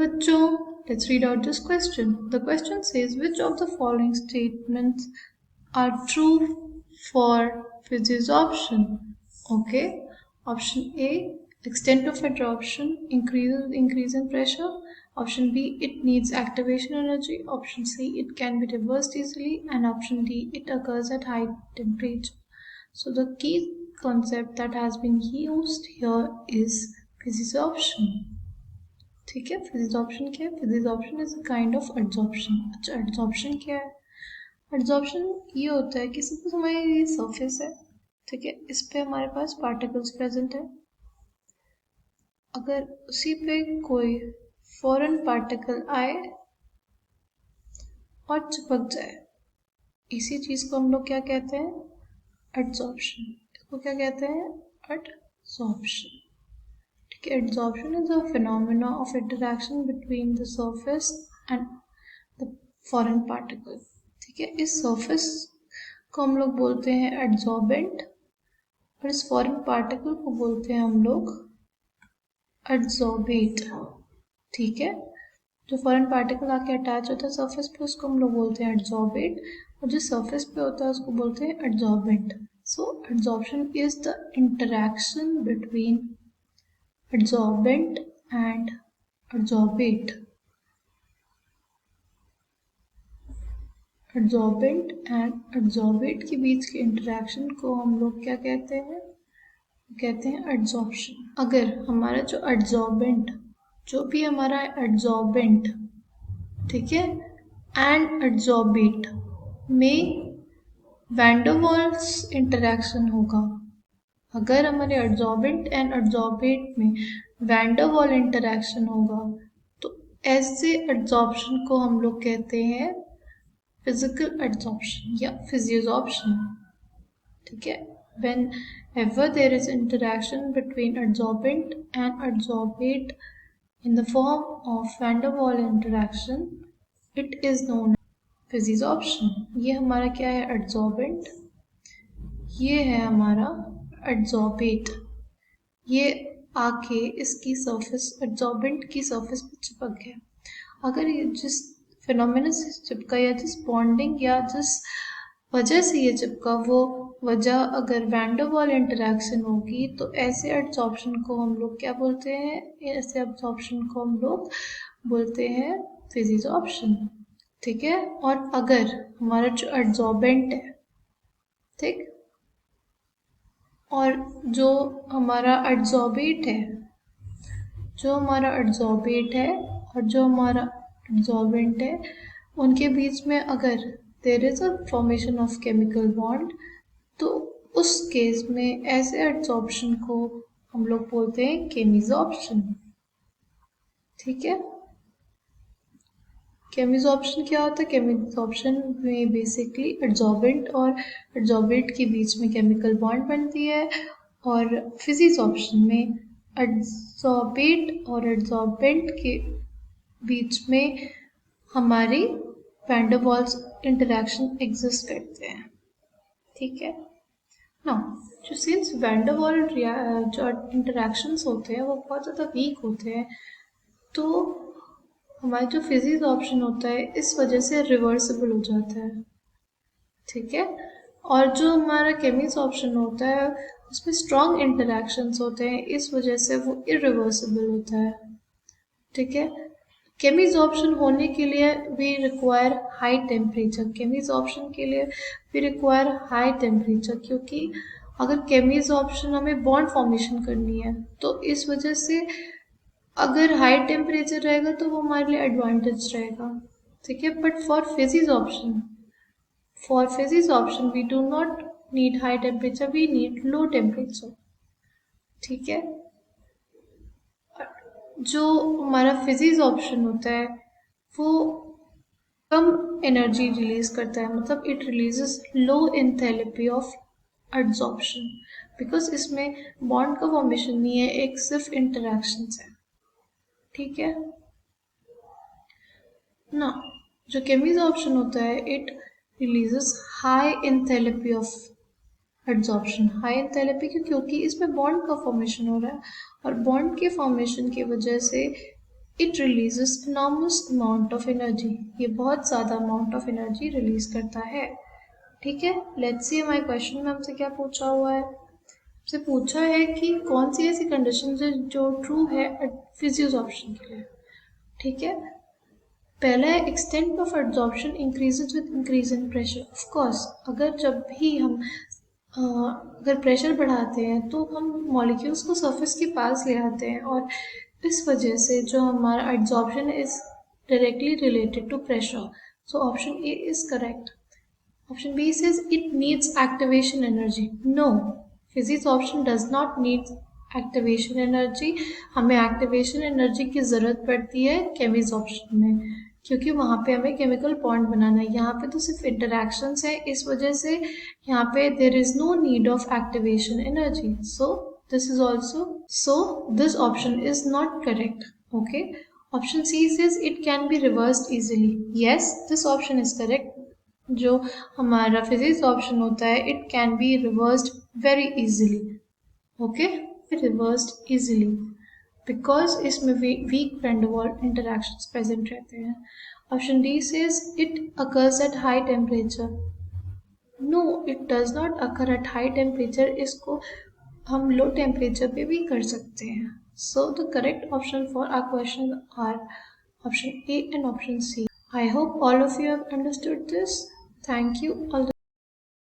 बच्चों, let's read out this question. The question says, which of the following statements are true for physics option? Okay, option A, extent of adsorption increase in pressure. Option B, it needs activation energy. Option C, it can be reversed easily. And option D, it occurs at high temperature. So the key concept that has been used here is physics option. ठीक है, physics option क्या है? Physics option is a kind of adsorption. अच्छा, adsorption क्या है? Adsorption ये होता है कि सपोज हमारी ये सरफेस है, ठीक है, इस पे हमारे पास पार्टिकल्स प्रेजेंट है. अगर उसी पे कोई फॉरेन पार्टिकल आए और चिपक जाए, इसी चीज को हम लोग क्या कहते हैं? एडजॉर्प्शन. इसको क्या कहते हैं? Adsorption. Adsorption is a phenomena of interaction between the surface and the foreign particle. ठीक है, इस surface को हम लोग बोलते हैं adsorbent और इस foreign particle को बोलते हैं हम लोग adsorbate. ठीक है, जो foreign particle आके attach होता है surface पे उसको हम लोग बोलते हैं adsorbate और जो surface पे होता है उसको बोलते हैं adsorbent. So adsorption is the interaction between adsorbent and adsorbate. Adsorbent and adsorbate के बीच के इंटरेक्शन को हम लोग क्या कहते हैं? कहते हैं adsorption. अगर हमारा जो adsorbent, जो भी हमारा adsorbent, ठीक है, and adsorbate में वैन डर वाल्स इंटरेक्शन होगा, अगर हमारे एडजॉर्बेंट एंड एडजॉर्बेट में वैन डर वाल इंटरेक्शन होगा तो ऐसे एडजॉर्प्शन को हम लोग कहते हैं फिजिकल एडजॉर्प्शन या फिजियोजॉर्प्शन. ठीक है, whenever there is interaction between adsorbent and adsorbate in the form of van der Waals interaction, it is known physisorption. ये हमारा क्या है? एडजॉर्बेंट. ये है हमारा एडजॉर्बेट. ये आके इसकी सरफेस, एडजॉर्बेंट की सरफेस पे चिपक गया. अगर ये जिस फिनोमेना से चिपका या जिस बॉन्डिंग या जिस वजह से ये चिपका, वो वजह अगर वैन डर वाल इंटरेक्शन होगी तो ऐसे एडजॉर्प्शन को हम लोग क्या बोलते हैं? ऐसे एब्जॉर्प्शन को हम लोग बोलते हैं फिजियोजॉर्प्शन. ठीक है, और अगर हमारा जो एडजॉर्बेंट है, ठीक, और जो हमारा एडजॉर्बेट है, जो हमारा एडजॉर्बेट है और जो हमारा एडजॉर्बेंट है, उनके बीच में अगर there is a formation of chemical bond, तो उस केस में ऐसे एडजॉर्प्शन को हम लोग बोलते हैं केमिजॉर्प्शन. ठीक है, केमिजॉर्प्शन क्या होता है? केमिजॉर्प्शन में बेसिकली एडजॉर्बेंट और एडजॉर्बेट के बीच में केमिकल बॉन्ड बनती है, और फिजिजॉर्प्शन में एडजॉर्बेट और एडजॉर्बेंट के बीच में हमारी van der Waals interaction exist करते हैं. ठीक है, नाउ जो सिंस वैन डर वाल जो इंटरेक्शंस होते हैं वो बहुत ज़्यादा वीक होते हैं, तो हमारा जो फिजिक्स ऑप्शन होता है इस वजह से रिवर्सिबल हो जाता है. ठीक है, और जो हमारा केमिक्स ऑप्शन होता है उसमें स्ट्रॉन्ग इंटरेक्शंस होते हैं, इस वजह से वो इरिवर्सिबल होता है. ठीक है, केमिक्स ऑप्शन होने के लिए we require high temperature. Chemisorption के लिए वी रिक्वायर हाई टेम्परेचर, क्योंकि अगर केमिक्स ऑप्शन हमें बॉन्ड फॉर्मेशन करनी है तो इस वजह से अगर हाई टेम्परेचर रहेगा तो वो हमारे लिए एडवांटेज रहेगा. ठीक है, but for physics option we do not need high temperature, we need low temperature. ठीक है, जो हमारा फिजिक्स ऑप्शन होता है वो कम एनर्जी रिलीज करता है, मतलब it releases low enthalpy of adsorption, because इसमें बॉन्ड का फॉर्मेशन नहीं है, एक सिर्फ इंटरेक्शंस है. ठीक है ना, जो केमिक्स ऑप्शन होता है it releases high enthalpy of adsorption. High enthalpy क्योंकि इसमें बॉन्ड का फॉर्मेशन हो रहा है, और बॉन्ड के फॉर्मेशन की वजह से it releases enormous amount of energy, ये बहुत ज़्यादा अमाउंट ऑफ एनर्जी रिलीज करता है। ठीक है, लेट्स सी माय क्वेश्चन में हमसे क्या पूछा हुआ है। हमसे पूछा है कि कौन सी ऐसी कंडीशन है जो ट्रू है फिजियोसॉर्प्शन के लिए। ठीक है, पहला है extent of absorption increases with increase in pressure. Of course, अगर जब भी हम अगर प्रेशर बढ़ाते हैं तो हम मॉलिक्यूल्स को सरफेस के पास ले आते हैं, और इस वजह से जो हमारा absorption is directly related to pressure. So option A is correct. Option B says it needs activation energy. No, physics option does not need activation energy. हमें activation energy की ज़रूरत पड़ती है केमिस ऑप्शन में, क्योंकि वहाँ पे हमें केमिकल बॉन्ड बनाना है। यहाँ पे तो सिर्फ इंटरैक्शंस है, इस वजह से यहाँ पे there is no need of activation energy. So this option is not correct. Okay. Option C says it can be reversed easily. Yes, this option is correct. जो हमारा फिजिक्स ऑप्शन होता है it can be reversed very easily. Okay, reversed easily because इसमें weak van der Waals interactions present रहते हैं। Option D says it occurs at high temperature. No, it does not occur at high temperature, इसको हम low temperature पे भी कर सकते हैं। So the correct option for our question are option A and option C. I hope all of you have understood this. Thank you. All